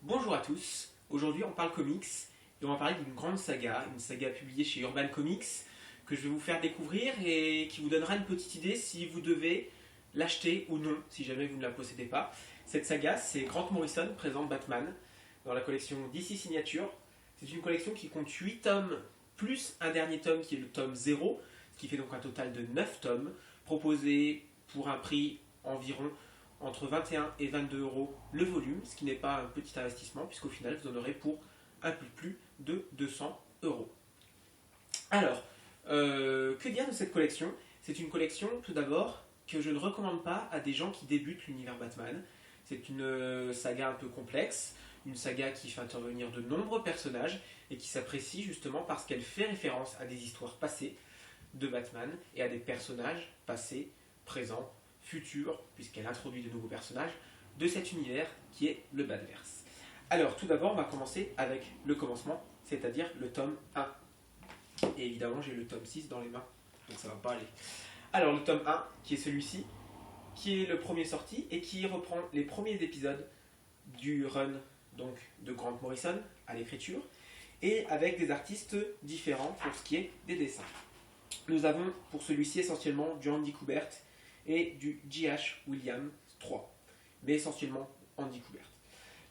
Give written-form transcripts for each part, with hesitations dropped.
Bonjour à tous, aujourd'hui on parle comics et on va parler d'une grande saga, une saga publiée chez Urban Comics que je vais vous faire découvrir et qui vous donnera une petite idée si vous devez l'acheter ou non, si jamais vous ne la possédez pas. Cette saga, c'est Grant Morrison présente Batman dans la collection DC Signature. C'est une collection qui compte 8 tomes plus un dernier tome qui est le tome 0, ce qui fait donc un total de 9 tomes proposés pour un prix environ entre 21 et 22 euros le volume, ce qui n'est pas un petit investissement, puisqu'au final vous en aurez pour un peu plus de 200 euros. Alors, que dire de cette collection? C'est une collection, tout d'abord, que je ne recommande pas à des gens qui débutent l'univers Batman. C'est une saga un peu complexe, une saga qui fait intervenir de nombreux personnages et qui s'apprécie justement parce qu'elle fait référence à des histoires passées de Batman et à des personnages passés, présents, futur, puisqu'elle introduit de nouveaux personnages, de cet univers qui est le Batverse. Alors, tout d'abord, on va commencer avec le commencement, c'est-à-dire le tome 1. Et évidemment, j'ai le tome 6 dans les mains, donc ça va pas aller. Alors, le tome 1, qui est celui-ci, qui est le premier sorti et qui reprend les premiers épisodes du run donc, de Grant Morrison à l'écriture, et avec des artistes différents pour ce qui est des dessins. Nous avons pour celui-ci essentiellement du Andy Kubert et du J.H. Williams 3, mais essentiellement Andy Kubert.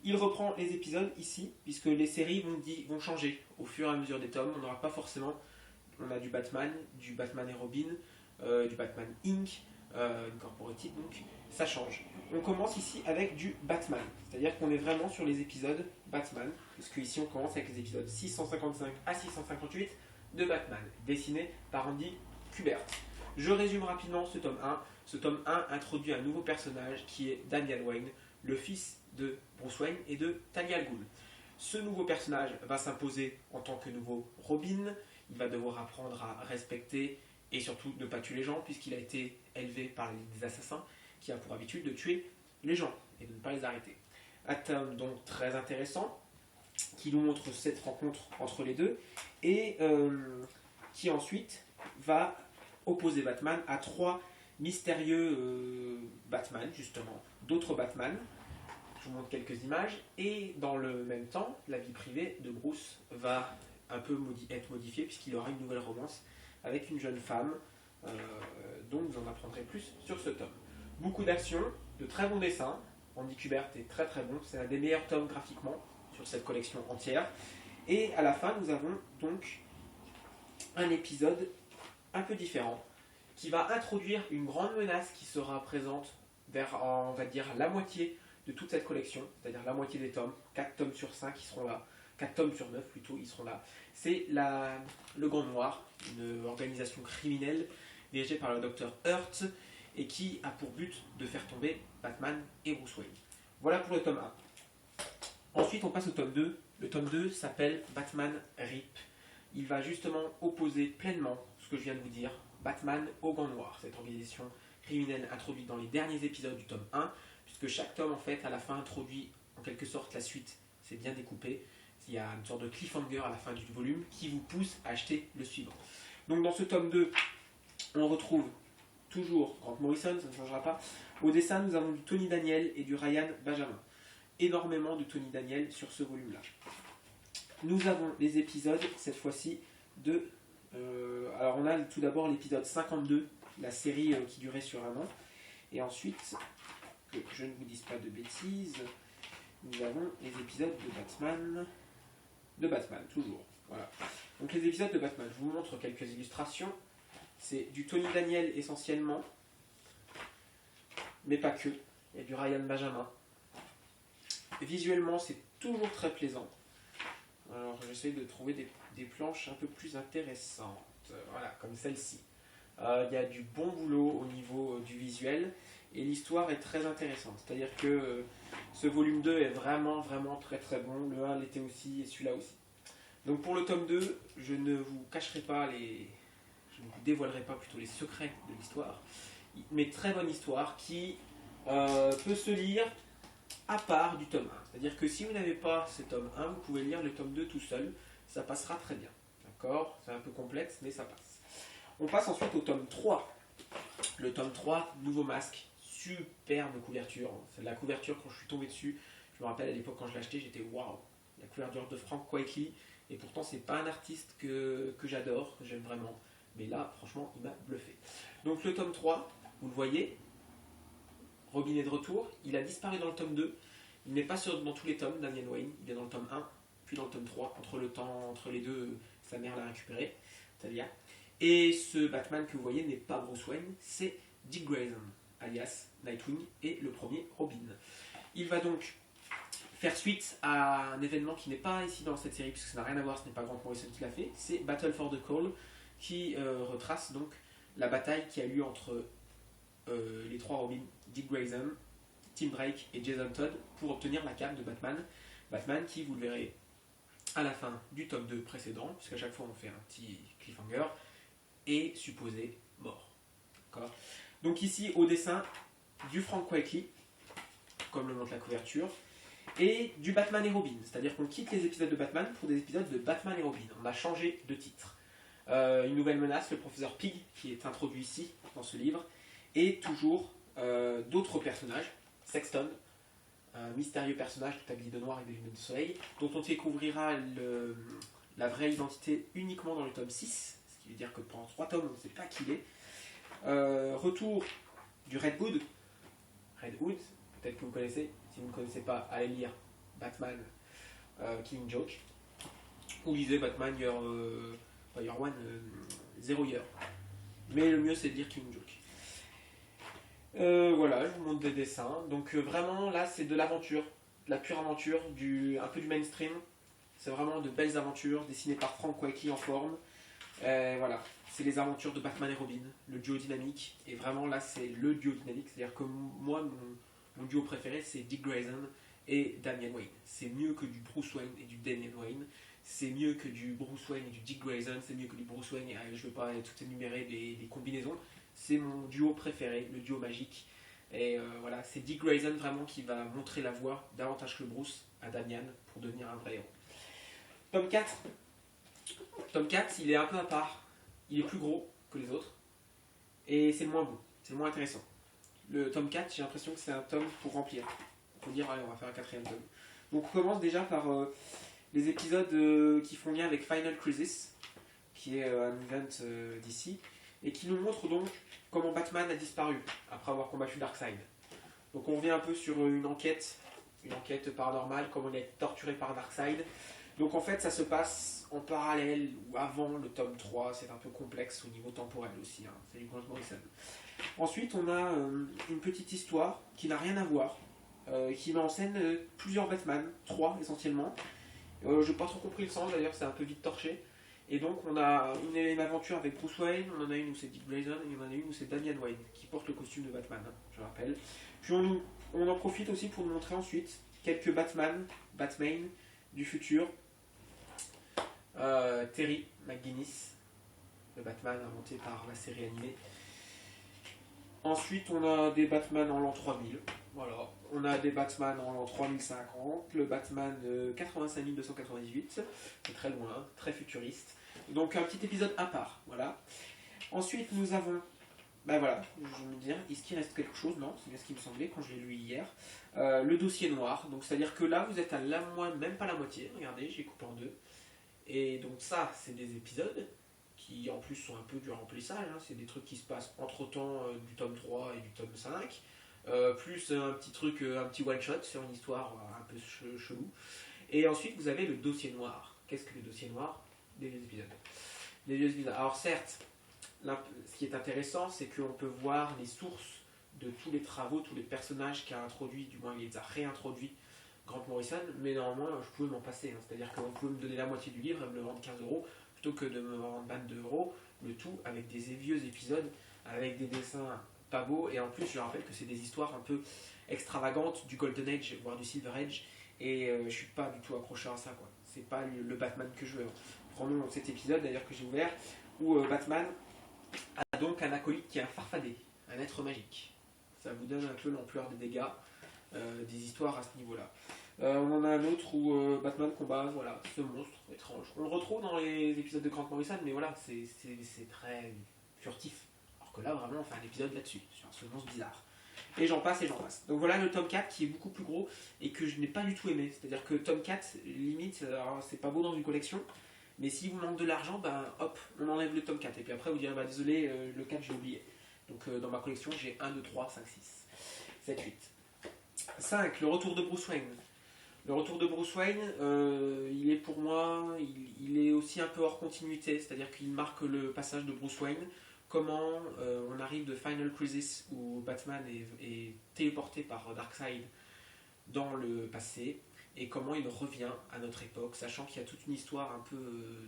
Il reprend les épisodes ici, puisque les séries vont changer au fur et à mesure des tomes. On n'aura pas forcément, on a du Batman et Robin, du Batman Inc., Incorporated, donc ça change. On commence ici avec du Batman, c'est-à-dire qu'on est vraiment sur les épisodes Batman, puisque ici on commence avec les épisodes 655 à 658 de Batman, dessiné par Andy Kubert. Je résume rapidement ce tome 1. Ce tome 1 introduit un nouveau personnage qui est Damian Wayne, le fils de Bruce Wayne et de Talia al Ghul. Ce nouveau personnage va s'imposer en tant que nouveau Robin. Il va devoir apprendre à respecter et surtout ne pas tuer les gens, puisqu'il a été élevé par des assassins qui a pour habitude de tuer les gens et de ne pas les arrêter. Un tome donc très intéressant qui nous montre cette rencontre entre les deux et qui ensuite va opposer Batman à trois mystérieux Batman, justement, d'autres Batman. Je vous montre quelques images. Et dans le même temps, la vie privée de Bruce va un peu être modifiée puisqu'il aura une nouvelle romance avec une jeune femme. Donc vous en apprendrez plus sur ce tome. Beaucoup d'action, de très bons dessins. Andy Kubert est très très bon. C'est un des meilleurs tomes graphiquement sur cette collection entière. Et à la fin, nous avons donc un épisode un peu différent qui va introduire une grande menace qui sera présente vers, on va dire, la moitié de toute cette collection, c'est-à-dire la moitié des tomes, 4 tomes sur 5 qui seront là, 4 tomes sur 9 plutôt, ils seront là. C'est le Gant Noir, une organisation criminelle dirigée par le docteur Hurt et qui a pour but de faire tomber Batman et Bruce Wayne. Voilà pour le tome 1. Ensuite, on passe au tome 2. Le tome 2 s'appelle Batman RIP. Il va justement opposer pleinement ce que je viens de vous dire, Batman au Gant Noir, cette organisation criminelle introduite dans les derniers épisodes du tome 1, puisque chaque tome, en fait, à la fin, introduit en quelque sorte la suite. C'est bien découpé. Il y a une sorte de cliffhanger à la fin du volume qui vous pousse à acheter le suivant. Donc dans ce tome 2, on retrouve toujours Grant Morrison, ça ne changera pas. Au dessin, nous avons du Tony Daniel et du Ryan Benjamin. Énormément de Tony Daniel sur ce volume-là. Nous avons les épisodes, cette fois-ci, de... alors on a tout d'abord l'épisode 52, la série qui durait sur un an. Et ensuite, que je ne vous dise pas de bêtises, nous avons les épisodes de Batman. De Batman, toujours. Voilà. Donc les épisodes de Batman, je vous montre quelques illustrations. C'est du Tony Daniel essentiellement, mais pas que. Il y a du Ryan Benjamin. Visuellement, c'est toujours très plaisant. Alors j'essaie de trouver des planches un peu plus intéressantes. Voilà, comme celle-ci. Il y a du bon boulot au niveau du visuel et l'histoire est très intéressante. C'est-à-dire que ce volume 2 est vraiment très très bon. Le 1 l'était aussi et celui-là aussi. Donc pour le tome 2, je ne vous cacherai pas je ne vous dévoilerai pas plutôt les secrets de l'histoire. Mais très bonne histoire qui peut se lire à part du tome 1. C'est-à-dire que si vous n'avez pas ce tome 1, vous pouvez lire le tome 2 tout seul. Ça passera très bien. D'accord? C'est un peu complexe, mais ça passe. On passe ensuite au tome 3. Le tome 3, nouveau masque. Superbe couverture. C'est la couverture, quand je suis tombé dessus, Je me rappelle à l'époque quand je l'ai acheté, j'étais waouh, la couverture de Frank Quitely, et pourtant c'est pas un artiste que j'adore, que j'aime vraiment, mais là franchement il m'a bluffé. Donc le tome 3, vous le voyez, Robin est de retour, il a disparu dans le tome 2, il n'est pas dans tous les tomes, Damian Wayne, il est dans le tome 1, puis dans le tome 3, entre les deux, sa mère l'a récupéré, Talia. Et ce Batman que vous voyez n'est pas Bruce Wayne, c'est Dick Grayson, alias Nightwing, et le premier Robin. Il va donc faire suite à un événement qui n'est pas ici dans cette série, puisque ça n'a rien à voir, ce n'est pas Grant Morrison qui l'a fait, c'est Battle for the Call, qui retrace donc la bataille qui a eu entre les trois Robins, Dick Grayson, Tim Drake et Jason Todd, pour obtenir la cape de Batman. Batman qui, vous le verrez à la fin du tome 2 précédent, puisqu'à chaque fois on fait un petit cliffhanger, est supposé mort. Donc ici au dessin du Frank Quitely, comme le montre la couverture, et du Batman et Robin, c'est-à-dire qu'on quitte les épisodes de Batman pour des épisodes de Batman et Robin. On a changé de titre. Une nouvelle menace, le professeur Pig, qui est introduit ici dans ce livre, et toujours d'autres personnages, Sexton, un mystérieux personnage tout habillé de noir et des lunettes de soleil, dont on découvrira la vraie identité uniquement dans le tome 6, ce qui veut dire que pendant 3 tomes, on ne sait pas qui il est. Retour du Red Hood. Red Hood, peut-être que vous connaissez. Si vous ne connaissez pas, allez lire Batman Killing Joke. Ou lisez Batman Year One, Zero Year. Mais le mieux, c'est de lire Killing Joke. Voilà, je vous montre des dessins. Donc vraiment, là, c'est de l'aventure. De la pure aventure, un peu du mainstream. C'est vraiment de belles aventures dessinées par Frank Quitely en forme. Voilà, c'est les aventures de Batman et Robin, le duo dynamique. Et vraiment, là, c'est le duo dynamique. C'est-à-dire que moi, mon duo préféré, c'est Dick Grayson et Damian Wayne. C'est mieux que du Bruce Wayne et du Damian Wayne. C'est mieux que du Bruce Wayne et du Dick Grayson. C'est mieux que du Bruce Wayne. Je ne vais pas tout énumérer les combinaisons. C'est mon duo préféré, le duo magique. Et voilà, c'est Dick Grayson vraiment qui va montrer la voie davantage que Bruce à Damian pour devenir un vrai héros. Tome 4. Tome 4, il est un peu à part. Il est plus gros que les autres. Et c'est le moins beau. C'est le moins intéressant. Le tome 4, j'ai l'impression que c'est un tome pour remplir. On peut dire, allez, on va faire un 4e tome. Donc on commence déjà par les épisodes qui font lien avec Final Crisis, qui est un event d'ici, et qui nous montre donc comment Batman a disparu après avoir combattu Darkseid. Donc on revient un peu sur une enquête paranormale, comment il a été torturé par Darkseid. Donc en fait ça se passe en parallèle ou avant le tome 3, c'est un peu complexe au niveau temporel aussi, hein. C'est du Grant Morrison. Ensuite on a une petite histoire qui n'a rien à voir, qui met en scène plusieurs Batman, 3 essentiellement. Je n'ai pas trop compris le sens d'ailleurs, c'est un peu vite torché. Et donc on a une aventure avec Bruce Wayne, on en a une où c'est Dick Grayson, et on en a une où c'est Damian Wayne, qui porte le costume de Batman, hein, je rappelle. Puis on en profite aussi pour nous montrer ensuite quelques Batman du futur. Terry McGinnis, le Batman inventé par la série animée. Ensuite on a des Batman en l'an 3000, voilà. On a des Batman en l'an 3050, le Batman de 85 298, c'est très loin, très futuriste. Donc un petit épisode à part, voilà. Ensuite nous avons, ben voilà, je vais me dire, est-ce qu'il reste quelque chose? Non, c'est bien ce qui me semblait quand je l'ai lu hier. Le dossier noir, donc c'est-à-dire que là vous êtes à même pas la moitié, regardez, j'ai coupé en 2. Et donc ça, c'est des épisodes qui en plus sont un peu du remplissage, hein. C'est des trucs qui se passent entre temps du tome 3 et du tome 5. Plus un petit truc, un petit one-shot sur une histoire un peu chelou. Et ensuite, vous avez le dossier noir. Qu'est-ce que le dossier noir? Des vieux épisodes. Des vieux épisodes. Alors certes, ce qui est intéressant, c'est qu'on peut voir les sources de tous les travaux, tous les personnages qu'a introduit, du moins il les a réintroduits, Grant Morrison, mais normalement, je pouvais m'en passer. Hein. C'est-à-dire qu'on pouvait me donner la moitié du livre et me le vendre 15 €, plutôt que de me vendre 22 €, le tout avec des vieux épisodes, avec des dessins pas beau, et en plus je rappelle que c'est des histoires un peu extravagantes du Golden Age voire du Silver Age, et je suis pas du tout accroché à ça, quoi. C'est pas le Batman que je veux. Prenons cet épisode d'ailleurs que j'ai ouvert où Batman a donc un acolyte qui est un farfadet, un être magique. Ça vous donne un peu l'ampleur des dégâts, des histoires à ce niveau-là. On en a un autre où Batman combat, voilà, ce monstre étrange. On le retrouve dans les épisodes de Grant Morrison, mais voilà, c'est très furtif. Que là vraiment on fait un épisode là-dessus, sur ce monstre bizarre. et j'en passe et j'en passe. Donc voilà le tome 4 qui est beaucoup plus gros et que je n'ai pas du tout aimé. C'est-à-dire que tome 4, limite, c'est pas beau dans une collection, mais si vous manque de l'argent, ben hop, on enlève le tome 4. Et puis après vous direz, bah désolé, le 4 j'ai oublié. Donc dans ma collection, j'ai 1, 2, 3, 5, 6, 7, 8. 5, le retour de Bruce Wayne. Le retour de Bruce Wayne, il est pour moi, il est aussi un peu hors continuité, c'est-à-dire qu'il marque le passage de Bruce Wayne, comment on arrive de Final Crisis où Batman est téléporté par Darkseid dans le passé, et comment il revient à notre époque, sachant qu'il y a toute une histoire un peu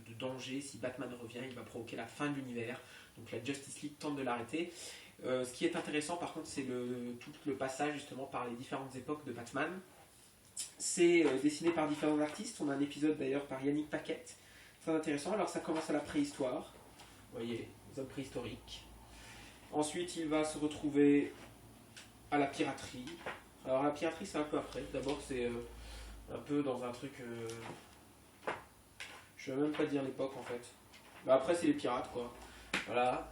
de danger. Si Batman revient, il va provoquer la fin de l'univers, donc la Justice League tente de l'arrêter. Ce qui est intéressant par contre, c'est tout le passage justement par les différentes époques de Batman. C'est dessiné par différents artistes. On a un épisode d'ailleurs par Yannick Paquette, très intéressant. Alors ça commence à la préhistoire, vous voyez, les hommes préhistoriques. Ensuite il va se retrouver à la piraterie. Alors la piraterie c'est un peu après, d'abord c'est un peu dans un truc... je ne vais même pas dire l'époque en fait. Bah, après c'est les pirates quoi. Voilà,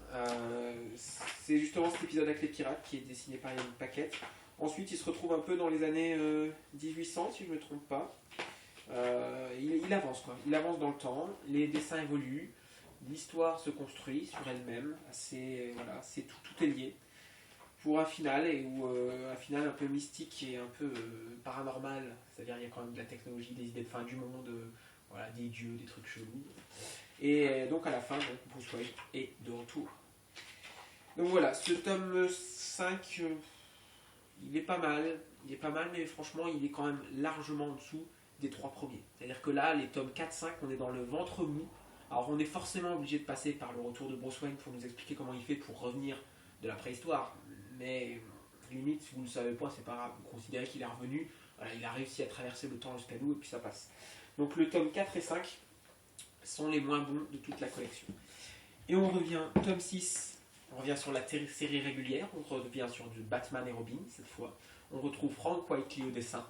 c'est justement cet épisode avec les pirates qui est dessiné par Yannick Paquette. Ensuite, il se retrouve un peu dans les années 1800, si je ne me trompe pas. Il avance, quoi. Il avance dans le temps, les dessins évoluent, l'histoire se construit sur elle-même. Voilà, tout est lié. Pour un final, un final un peu mystique et un peu paranormal. C'est-à-dire, il y a quand même de la technologie, des idées de fin du monde, voilà, des dieux, des trucs chelous. Et donc, à la fin, donc, Bruce Wayne est de retour. Donc voilà, ce tome 5... il est pas mal, mais franchement, il est quand même largement en dessous des 3 premiers. C'est-à-dire que là, les tomes 4, 5, on est dans le ventre mou. Alors, on est forcément obligé de passer par le retour de Bruce Wayne pour nous expliquer comment il fait pour revenir de la préhistoire. Mais, limite, si vous ne le savez pas, c'est pas grave. Vous considérez qu'il est revenu, voilà, il a réussi à traverser le temps jusqu'à nous, et puis ça passe. Donc, le tome 4 et 5 sont les moins bons de toute la collection. Et on revient, tome 6. On revient sur la série régulière, on revient sur du Batman et Robin cette fois. On retrouve Frank Whiteley au dessin.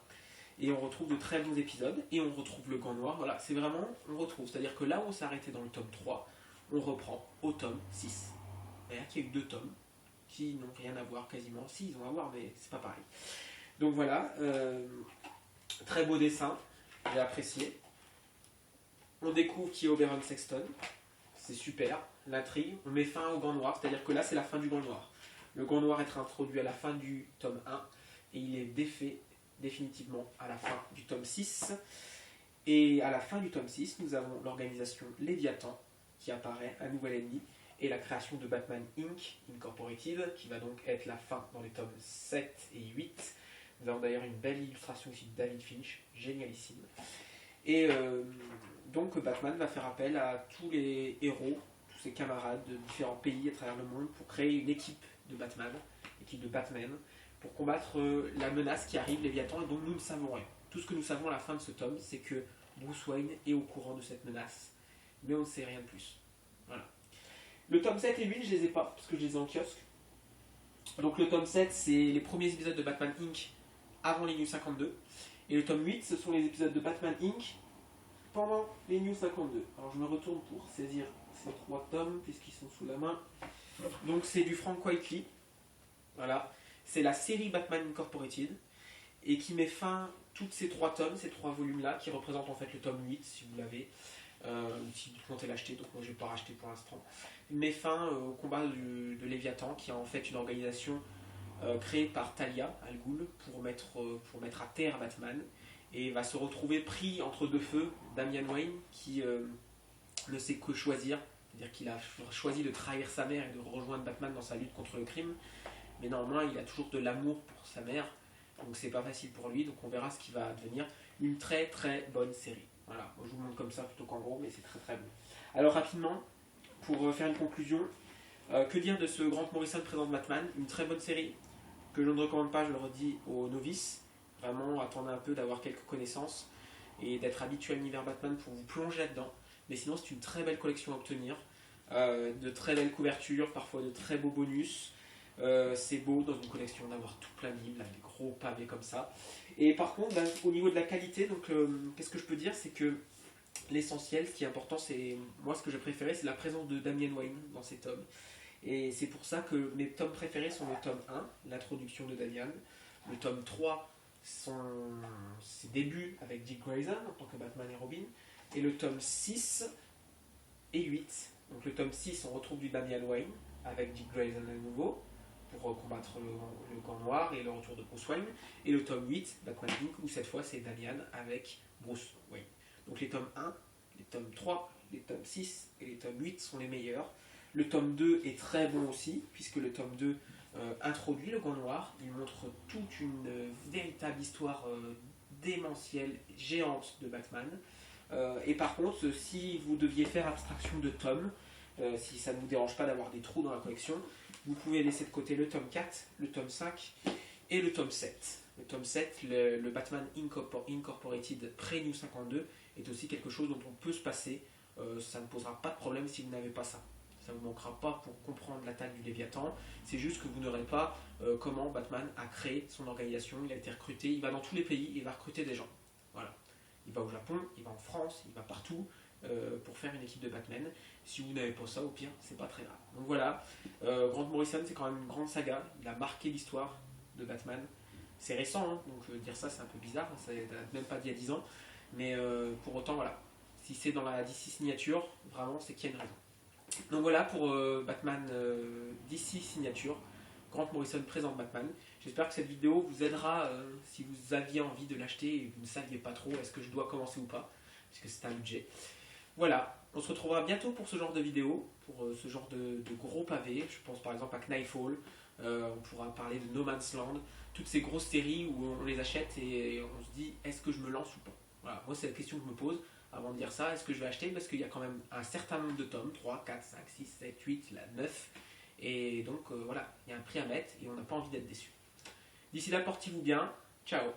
Et on retrouve de très bons épisodes. Et on retrouve le Gant Noir. Voilà, c'est vraiment, on retrouve. C'est-à-dire que là où on s'est arrêté dans le tome 3, on reprend au tome 6. C'est-à-dire qu'il y a eu 2 tomes qui n'ont rien à voir quasiment. Si, ils ont à voir, mais c'est pas pareil. Donc voilà, très beau dessin, j'ai apprécié. On découvre qui est Oberon Sexton. C'est super, l'intrigue, on met fin au Gant Noir, c'est-à-dire que là c'est la fin du Gant Noir. Le Gant Noir est introduit à la fin du tome 1 et il est défait définitivement à la fin du tome 6. Et à la fin du tome 6, nous avons l'organisation Léviathan qui apparaît, un nouvel ennemi, et la création de Batman Inc. Incorporated, qui va donc être la fin dans les tomes 7 et 8. Nous avons d'ailleurs une belle illustration ici de David Finch, génialissime. Et donc Batman va faire appel à tous les héros, tous ses camarades de différents pays à travers le monde pour créer une équipe de Batman, pour combattre la menace qui arrive, Léviathan, et dont nous ne savons rien. Tout ce que nous savons à la fin de ce tome, c'est que Bruce Wayne est au courant de cette menace, mais on ne sait rien de plus. Voilà. Le tome 7 et 8, je les ai pas, parce que je les ai en kiosque. Donc le tome 7, c'est les premiers épisodes de Batman Inc. avant les New 52. Et le tome 8, ce sont les épisodes de Batman Inc. pendant les New 52. Alors je me retourne pour saisir ces 3 tomes, puisqu'ils sont sous la main. Donc c'est du Frank Whiteley. Voilà. C'est la série Batman Incorporated. Et qui met fin, toutes ces 3 tomes, ces 3 volumes-là, qui représentent en fait le tome 8, si vous l'avez. Ou si vous comptez l'acheter, donc moi je ne vais pas racheter pour l'instant. Il met fin au combat de Léviathan, qui est en fait une organisation créée par Talia Al Ghul pour mettre à terre Batman, et va se retrouver pris entre 2 feux. Damian Wayne qui ne sait que choisir, c'est-à-dire qu'il a choisi de trahir sa mère et de rejoindre Batman dans sa lutte contre le crime, mais néanmoins il a toujours de l'amour pour sa mère, donc c'est pas facile pour lui, donc on verra ce qui va devenir une très très bonne série. Voilà, moi je vous montre comme ça plutôt qu'en gros, mais c'est très très bon. Alors rapidement, pour faire une conclusion, que dire de ce Grant Morrison présente Batman, une très bonne série que je ne recommande pas, je le redis, aux novices. Vraiment, attendez un peu d'avoir quelques connaissances et d'être habitué à l'univers Batman pour vous plonger là-dedans. Mais sinon, c'est une très belle collection à obtenir. De très belles couvertures, parfois de très beaux bonus. C'est beau dans une collection d'avoir tout plein de livres, là, des gros pavés comme ça. Et par contre, au niveau de la qualité, donc qu'est-ce que je peux dire, c'est que l'essentiel, ce qui est important, c'est moi ce que j'ai préféré, c'est la présence de Damian Wayne dans ces tomes. Et c'est pour ça que mes tomes préférés sont le tome 1, l'introduction de Damian, le tome 3, ses débuts avec Dick Grayson en tant que Batman et Robin, et le tome 6 et 8. Donc le tome 6, on retrouve du Damian Wayne avec Dick Grayson à nouveau pour combattre le Gant Noir et le retour de Bruce Wayne. Et le tome 8, Batman Inc., où cette fois c'est Damian avec Bruce Wayne. Donc les tomes 1, les tomes 3, les tomes 6 et les tomes 8 sont les meilleurs. Le tome 2 est très bon aussi, puisque le tome 2 introduit le Gant Noir. Il montre toute une véritable histoire démentielle, géante de Batman. Et par contre, si vous deviez faire abstraction de tomes, si ça ne vous dérange pas d'avoir des trous dans la collection, vous pouvez laisser de côté le tome 4, le tome 5 et le tome 7. Le tome 7, le Batman Incorporated pré-New 52, est aussi quelque chose dont on peut se passer. Ça ne posera pas de problème si vous n'avez pas ça. Ça ne vous manquera pas pour comprendre l'attaque du Léviathan. C'est juste que vous n'aurez pas comment Batman a créé son organisation. Il a été recruté, il va dans tous les pays, il va recruter des gens. Voilà. Il va au Japon, il va en France, il va partout pour faire une équipe de Batman. Si vous n'avez pas ça, au pire, c'est pas très grave. Donc voilà, Grant Morrison, c'est quand même une grande saga. Il a marqué l'histoire de Batman. C'est récent, hein, donc dire ça, c'est un peu bizarre. Ça date même pas d'il y a 10 ans. Mais pour autant, voilà. Si c'est dans la DC signature, vraiment, c'est qu'il y a une raison. Donc voilà pour Batman DC signature. Grant Morrison présente Batman. J'espère que cette vidéo vous aidera si vous aviez envie de l'acheter et vous ne saviez pas trop est-ce que je dois commencer ou pas, puisque c'est un budget. Voilà, on se retrouvera bientôt pour ce genre de vidéo, pour ce genre de gros pavés. Je pense par exemple à Knightfall, on pourra parler de No Man's Land, toutes ces grosses séries où on les achète et on se dit est-ce que je me lance ou pas. Voilà, moi c'est la question que je me pose avant de dire ça, est-ce que je vais acheter, parce qu'il y a quand même un certain nombre de tomes, 3, 4, 5, 6, 7, 8, 9, et donc voilà, il y a un prix à mettre et on n'a pas envie d'être déçu. D'ici là, portez-vous bien, ciao.